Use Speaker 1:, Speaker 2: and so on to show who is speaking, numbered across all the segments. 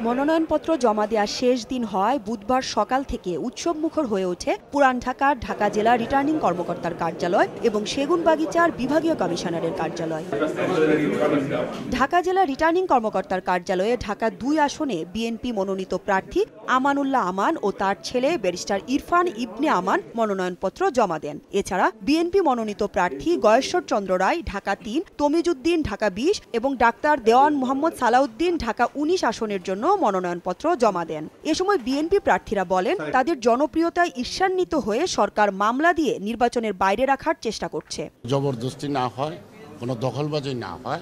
Speaker 1: মনোনয়নপত্র জমা দেওয়ার শেষ দিন হয় বুধবার সকাল থেকে উৎসবমুখর হয়ে ওঠে পুরান ঢাকার ঢাকা জেলা রিটার্নিং কর্মকর্তার কার্যালয় এবং সেগুনবাগিচার বিভাগীয় কমিশনারের কার্যালয়। ঢাকা জেলা রিটার্নিং কর্মকর্তার কার্যালয়ে ঢাকা ২ আসনে বিএনপি মনোনীত প্রার্থী আমানুল্লাহ আমান ও তার ছেলে ব্যারিস্টার ইরফান ইবনে আমান মনোনয়নপত্র জমা দেন। এছাড়া বিএনপি মনোনীত প্রার্থী গয়েশ্বর চন্দ্র রায় ঢাকা ৩, তমিজউদ্দিন ঢাকা ২০ এবং ডাক্তার দেওয়ান মোহাম্মদ সালাউদ্দিন ঢাকা ১৯ আসনের জন্য মনোনয়নপত্র জমা দেন। এ সময় বিএনপি প্রার্থীরা বলেন, তাদের জনপ্রিয়তায় ঈর্ষান্বিত হয়ে সরকার মামলা দিয়ে নির্বাচনের বাইরে রাখার চেষ্টা করছে।
Speaker 2: জবরদস্তি না হয়, কোনো দখলবাজি না হয়,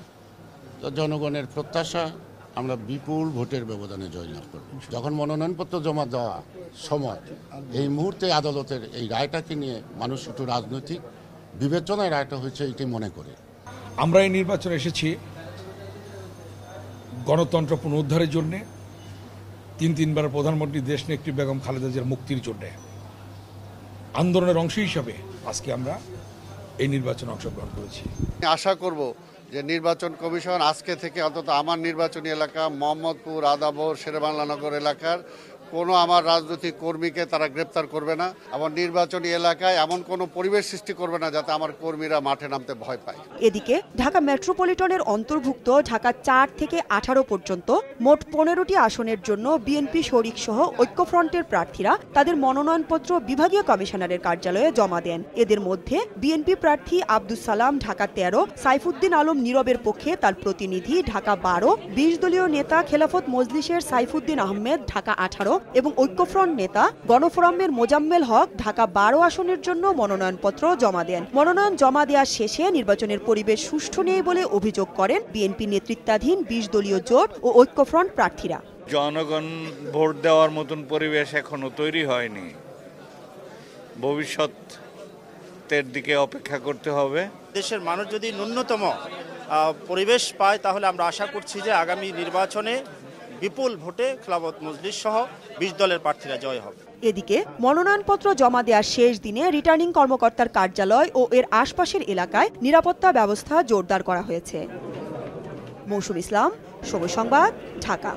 Speaker 2: তো জনগণের প্রত্যাশা আমরা বিপুল ভোটের ব্যবধানে জয়লাভ করব। যখন মনোনয়নপত্র জমা দেওয়া সময় এই মুহূর্তে আদালতের এই রায়টাকে নিয়ে মানুষ একটু রাজনৈতিক বিবেচনায় রায়টা হয়েছে এটি মনে করে।
Speaker 3: আমরা এই নির্বাচনে এসেছি গণতন্ত্র পুনরুদ্ধারের জন্যে, তিনবার প্রধানমন্ত্রী দেশনেত্রী বেগম খালেদা জিয়ার মুক্তির জন্যে আন্দোলনের অংশ হিসাবে আজকে আমরা এই নির্বাচনে অংশগ্রহণ করেছি।
Speaker 4: আশা করব যে নির্বাচন কমিশন আজকে থেকে অন্তত আমার নির্বাচনী এলাকা মোহাম্মদপুর, আদাবর, শেরেবাংলানগর এলাকার কোনো আমার রাজনৈতিক কর্মীকে তারা গ্রেপ্তার করবে না। আমার নির্বাচনী এলাকায় এমন কোনো পরিবেশ সৃষ্টি করবে না যাতে আমার কর্মীরা মাঠে নামতে ভয় পায়।
Speaker 1: এদিকে ঢাকা মেট্রোপলিটনের অন্তর্ভুক্ত ঢাকা ৪ থেকে ১৮ পর্যন্ত মোট ১৫টি আসনের জন্য বিএনপি শরিক সহ ঐক্যফ্রন্টের প্রার্থীরা তাদের মনোনয়নপত্র বিভাগীয় কমিশনারের কার্যালয়ে জমা দেন। এদের মধ্যে বিএনপি প্রার্থী আব্দুস সালাম ঢাকা ১৩, সাইফুদ্দিন আলম নীরবের পক্ষে তার প্রতিনিধি ঢাকা ১২, ২০ দলীয় নেতা খেলাফত মজলিসের সাইফুদ্দিন আহমেদ ঢাকা ১৮ এবং ঐক্যফ্রন্ট নেতা গণফোরামের মোজাম্মেল হক ঢাকা ১২ আসনের জন্য মনোনয়নপত্র জমা দেন। মনোনয়ন জমা দেওয়ার শেষে নির্বাচনের পরিবেশ সুষ্ঠু নেই বলে অভিযোগ করেন বিএনপি নেতৃত্বাধীন ২০ দলীয় জোট ও ঐক্যফ্রন্ট প্রার্থীরা।
Speaker 5: জনগণ ভোট দেওয়ার মতন পরিবেশ এখনো তৈরি হয়নি, ভবিষ্যতের দিকে অপেক্ষা করতে হবে।
Speaker 6: দেশের মানুষ যদি ন্যূনতম পরিবেশ পায় তাহলে আমরা আশা করছি যে আগামী নির্বাচনে বিপুল ভোটে খেলাফত মজলিস সহ ২০ দলের প্রার্থীরা জয় হবে।
Speaker 1: এদিকে মনোনয়নপত্র জমা দেওয়ার শেষ দিনে রিটার্নিং কর্মকর্তার কার্যালয় ও এর আশপাশের এলাকায় নিরাপত্তা ব্যবস্থা জোরদার করা হয়েছে। মৌসুম ইসলাম, সময় সংবাদ, ঢাকা।